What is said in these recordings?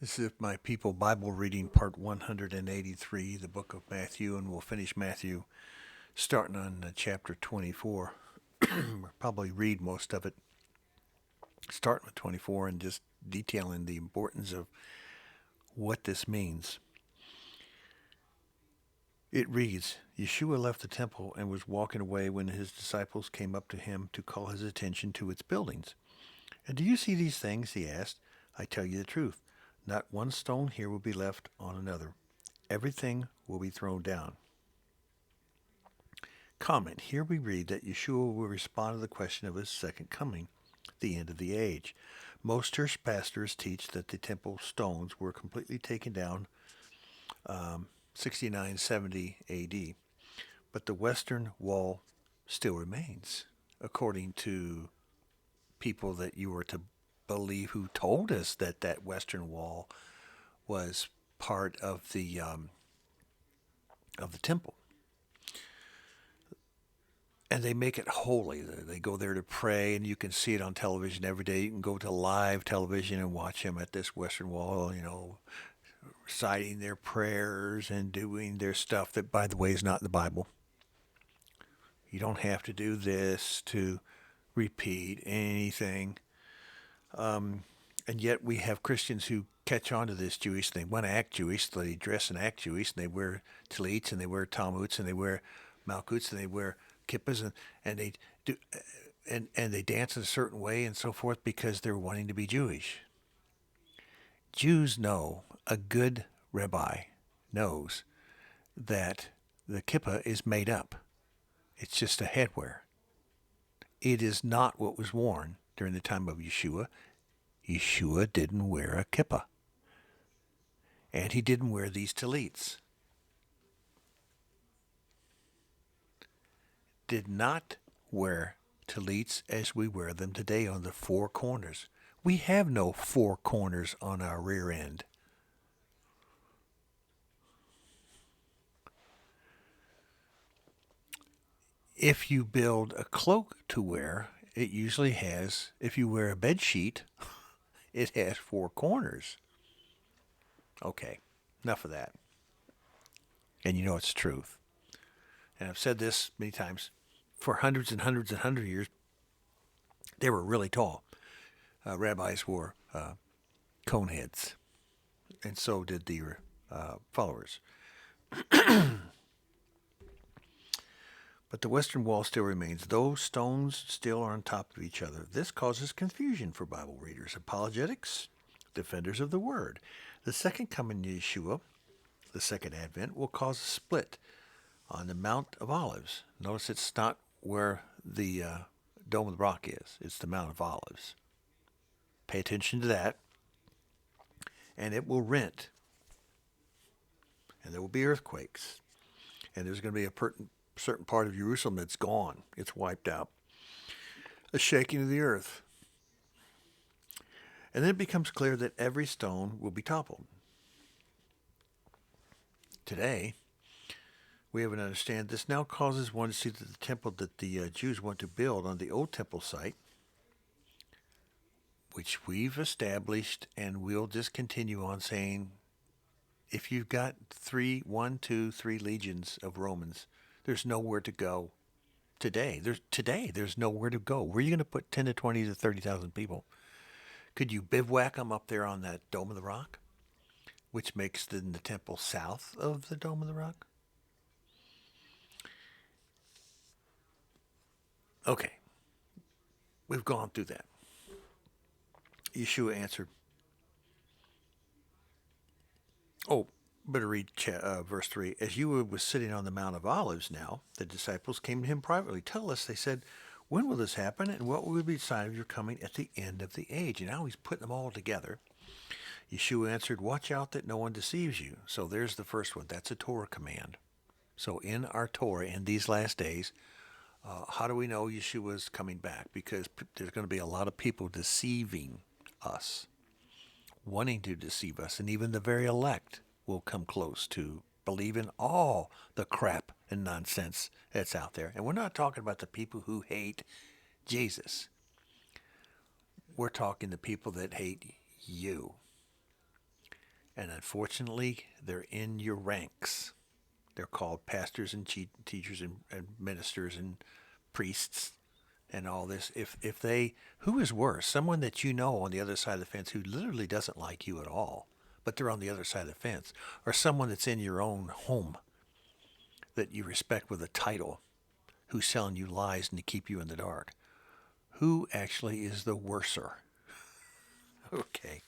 This is My People Bible Reading, Part 183, the book of Matthew, and we'll finish Matthew starting on chapter 24. We'll probably read most of it, starting with 24 and just detailing the importance of what this means. It reads, Yeshua left the temple and was walking away when his disciples came up to him to call his attention to its buildings. "And do you see these things?" he asked. "I tell you the truth. Not one stone here will be left on another. Everything will be thrown down." Comment. Here we read that Yeshua will respond to the question of his second coming, the end of the age. Most church pastors teach that the temple stones were completely taken down 6970 AD, but the western wall still remains, according to people that you were to believe who told us that that western wall was part of the temple, and they make it holy. They go there to pray, and you can see it on television every day. You can go to live television and watch them at this western wall, reciting their prayers and doing their stuff that, by the way, is not in the Bible. You don't have to do this to repeat anything. And yet we have Christians who catch on to this Jewish thing, want to act Jewish, so they dress and act Jewish, and they wear tallits, and they wear talmuds, and they wear malkuts, and they wear kippas, and they do, and they dance in a certain way and so forth because they're wanting to be Jewish. Jews know, a good rabbi knows, that the kippah is made up. It's just a headwear. It is not what was worn during the time of Yeshua. Yeshua didn't wear a kippah. And he didn't wear these tallits. Did not wear tallits as we wear them today on the four corners. We have no four corners on our rear end. If you build a cloak to wear, it usually has, if you wear a bed sheet, it has four corners. Okay, enough of that. And you know it's the truth. And I've said this many times. For hundreds and hundreds and hundreds of years, they were really tall. Rabbis wore cone heads, and so did the followers. But the western wall still remains. Those stones still are on top of each other. This causes confusion for Bible readers, apologetics, defenders of the word. The second coming of Yeshua, the second advent, will cause a split on the Mount of Olives. Notice it's not where the Dome of the Rock is. It's the Mount of Olives. Pay attention to that. And it will rent. And there will be earthquakes. And there's going to be a certain part of Jerusalem that's gone. It's wiped out. A shaking of the earth. And then it becomes clear that every stone will be toppled. Today, we have an understand this now causes one to see that the temple that the Jews want to build on the old temple site, which we've established and we'll just continue on saying, if you've got three legions of Romans, there's nowhere to go today. There's nowhere to go. Where are you going to put 10 to 20 to 30,000 people? Could you bivouac them up there on that Dome of the Rock, which makes the temple south of the Dome of the Rock? Okay, we've gone through that. Yeshua answered, better read verse 3. As Yeshua was sitting on the Mount of Olives now, the disciples came to him privately. Tell us, they said, when will this happen, and what will be the sign of your coming at the end of the age? And now he's putting them all together. Yeshua answered, watch out that no one deceives you. So there's the first one. That's a Torah command. So in our Torah, in these last days, how do we know Yeshua's coming back? Because there's going to be a lot of people deceiving us, wanting to deceive us, and even the very elect will come close to believing all the crap and nonsense that's out there. And we're not talking about the people who hate Jesus. We're talking the people that hate you. And unfortunately, they're in your ranks. They're called pastors and teachers and ministers and priests and all this. If they, who is worse, someone that you know on the other side of the fence who literally doesn't like you at all, but they're on the other side of the fence, or someone that's in your own home that you respect with a title, who's telling you lies and to keep you in the dark? Who actually is the worser? Okay.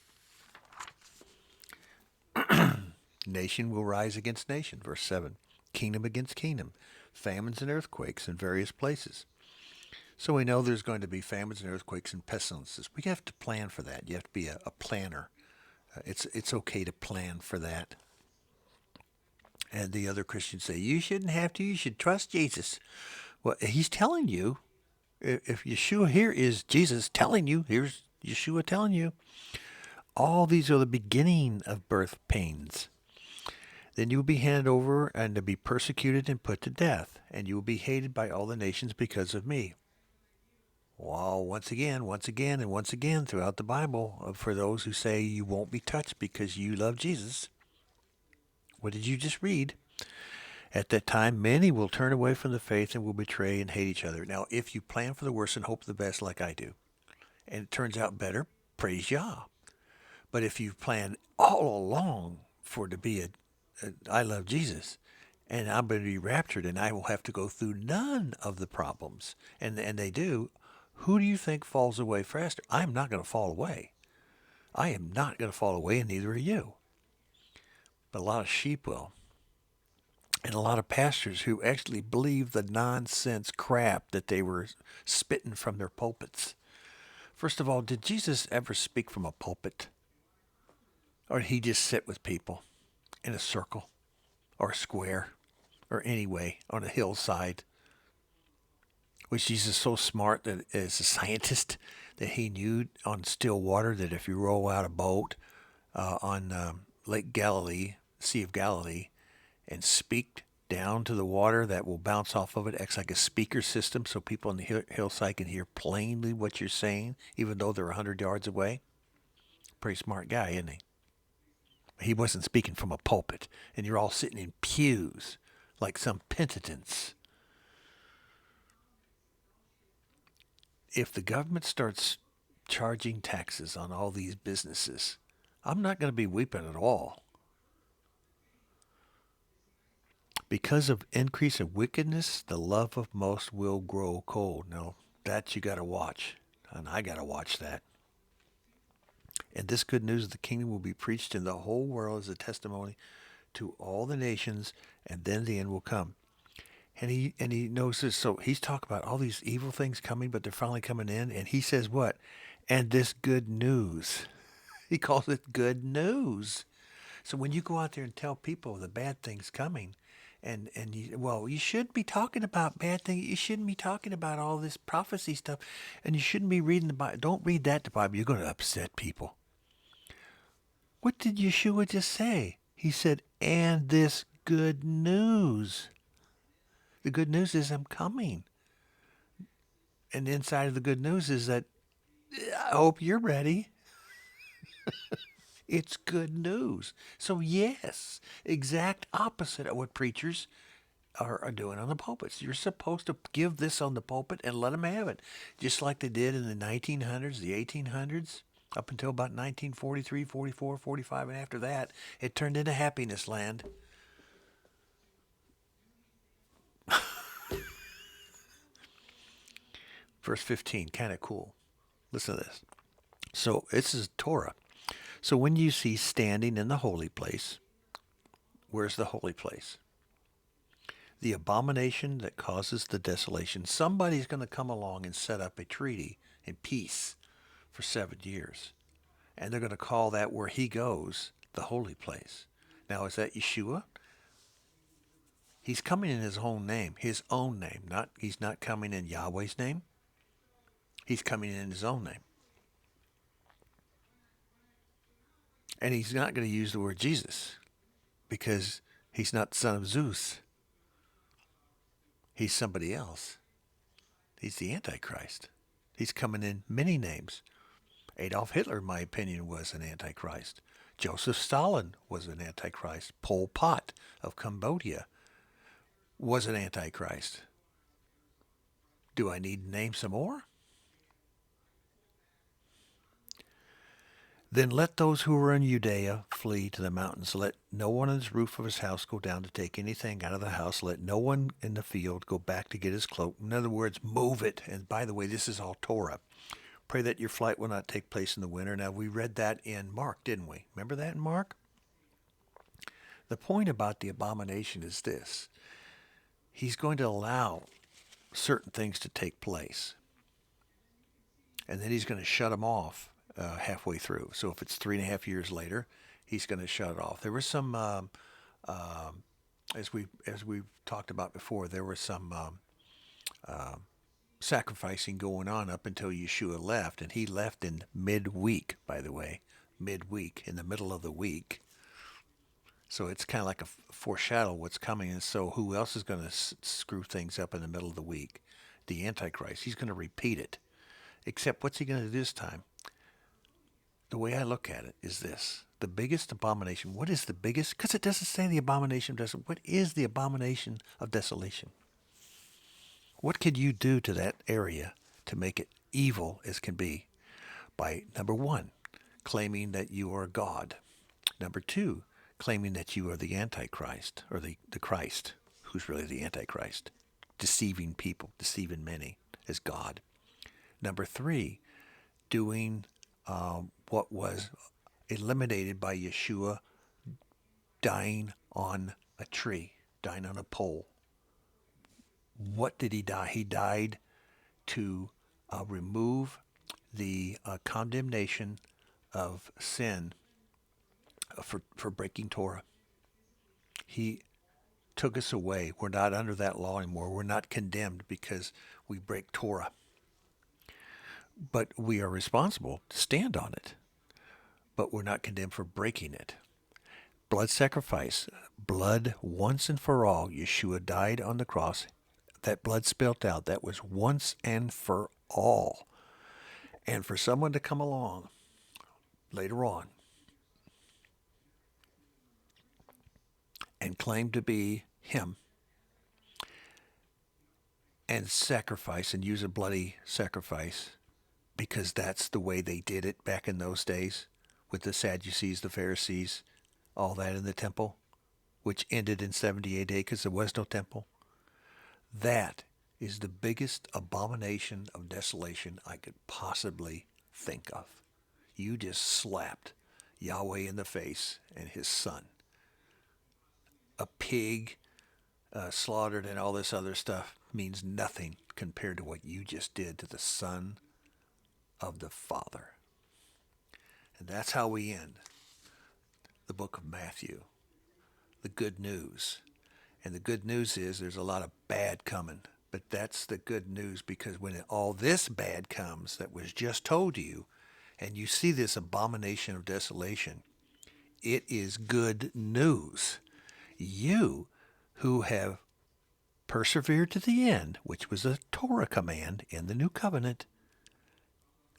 Nation will rise against nation, verse 7. Kingdom against kingdom. Famines and earthquakes in various places. So we know there's going to be famines and earthquakes and pestilences. We have to plan for that. You have to be a planner. It's okay to plan for that. And the other Christians say, you shouldn't have to. You should trust Jesus. Well, he's telling you, if Yeshua here is Jesus telling you, here's Yeshua telling you, all these are the beginning of birth pains. Then you will be handed over and to be persecuted and put to death, and you will be hated by all the nations because of me. Well, once again, and once again throughout the Bible, for those who say you won't be touched because you love Jesus, what did you just read? At that time, many will turn away from the faith and will betray and hate each other. Now, if you plan for the worst and hope for the best like I do, and it turns out better, praise Yah. But if you've planned all along for it to be I love Jesus, and I'm going to be raptured, and I will have to go through none of the problems, and they do, who do you think falls away faster? I'm not going to fall away. I am not going to fall away, and neither are you. But a lot of sheep will. And a lot of pastors who actually believe the nonsense crap that they were spitting from their pulpits. First of all, did Jesus ever speak from a pulpit? Or did he just sit with people in a circle or a square or anyway on a hillside? Was Jesus so smart that as a scientist that he knew on still water that if you roll out a boat on Lake Galilee, Sea of Galilee, and speak down to the water that will bounce off of it, acts like a speaker system so people on the hillside can hear plainly what you're saying, even though they're 100 yards away? Pretty smart guy, isn't he? He wasn't speaking from a pulpit, and you're all sitting in pews like some penitents. If the government starts charging taxes on all these businesses, I'm not going to be weeping at all. Because of increase of wickedness, the love of most will grow cold. Now, that you got to watch, and I got to watch that. And this good news of the kingdom will be preached in the whole world as a testimony to all the nations, and then the end will come. And he knows this, so he's talking about all these evil things coming, but they're finally coming in, and he says what? And this good news. He calls it good news. So when you go out there and tell people the bad things coming, and you shouldn't be talking about bad things. You shouldn't be talking about all this prophecy stuff, and you shouldn't be reading the Bible. Don't read that the Bible. You're going to upset people. What did Yeshua just say? He said, and this good news. The good news is I'm coming. And inside of the good news is that I hope you're ready. It's good news. So yes, exact opposite of what preachers are doing on the pulpits. You're supposed to give this on the pulpit and let them have it. Just like they did in the 1900s, the 1800s, up until about 1943, 44, 45, and after that, it turned into happiness land. Verse 15, kind of cool. Listen to this. So this is Torah. So when you see standing in the holy place, where's the holy place? The abomination that causes the desolation. Somebody's going to come along and set up a treaty in peace for 7 years. And they're going to call that where he goes the holy place. Now, is that Yeshua? He's coming in his own name. His own name. He's not coming in Yahweh's name. He's coming in his own name. And he's not going to use the word Jesus because he's not the son of Zeus. He's somebody else. He's the Antichrist. He's coming in many names. Adolf Hitler, in my opinion, was an Antichrist. Joseph Stalin was an antichrist. Pol Pot of Cambodia was an antichrist. Do I need to name some more? Then let those who are in Judea flee to the mountains. Let no one on the roof of his house go down to take anything out of the house. Let no one in the field go back to get his cloak. In other words, move it. And by the way, this is all Torah. Pray that your flight will not take place in the winter. Now, we read that in Mark, didn't we? Remember that in Mark? The point about the abomination is this. He's going to allow certain things to take place. And then he's going to shut them off halfway through. So if it's 3.5 years later, he's going to shut it off. There was some, as we talked about before, there was some sacrificing going on up until Yeshua left, and he left in midweek, by the way, midweek, in the middle of the week. So it's kind of like a foreshadow what's coming. And so who else is going to screw things up in the middle of the week? The Antichrist. He's going to repeat it. Except what's he going to do this time? The way I look at it is this. The biggest abomination. What is the biggest? Because it doesn't say the abomination of desolation. What is the abomination of desolation? What could you do to that area to make it evil as can be? By, number one, claiming that you are God. Number two, claiming that you are the Antichrist, or the Christ, who's really the Antichrist. Deceiving people, deceiving many as God. Number three, doing what was eliminated by Yeshua, dying on a tree, dying on a pole. What did he die? He died to remove the condemnation of sin for breaking Torah. He took us away. We're not under that law anymore. We're not condemned because we break Torah. But we are responsible to stand on it. But we're not condemned for breaking it. Blood sacrifice. Blood once and for all. Yeshua died on the cross. That blood spilt out. That was once and for all. And for someone to come along later on and claim to be him and sacrifice and use a bloody sacrifice, because that's the way they did it back in those days with the Sadducees, the Pharisees, all that in the temple, which ended in 70 AD because there was no temple. That is the biggest abomination of desolation I could possibly think of. You just slapped Yahweh in the face and his son. A pig slaughtered and all this other stuff means nothing compared to what you just did to the Son of the Father. And that's how we end the book of Matthew. The good news. And the good news is there's a lot of bad coming. But that's the good news, because when all this bad comes that was just told to you, and you see this abomination of desolation, it is good news. You who have persevered to the end, which was a Torah command in the new covenant,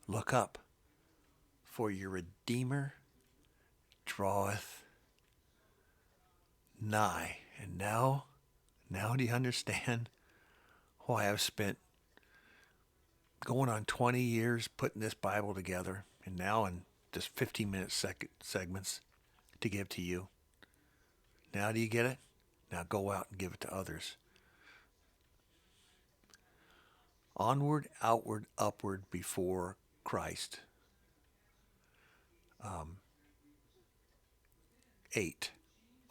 look up, for your Redeemer draweth nigh. And now do you understand why I've spent going on 20 years putting this Bible together, and now in just 15-minute segments to give to you? Now do you get it? Now go out and give it to others. Onward, outward, upward before Christ. 8.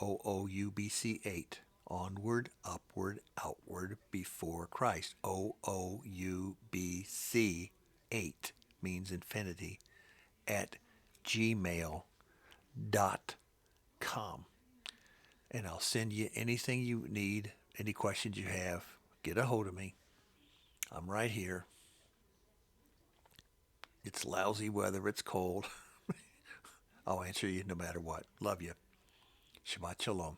OOUBC 8. Onward, upward, outward before Christ. OOUBC 8 means infinity at gmail.com. And I'll send you anything you need, any questions you have. Get a hold of me. I'm right here. It's lousy weather. It's cold. I'll answer you no matter what. Love you. Shabbat Shalom.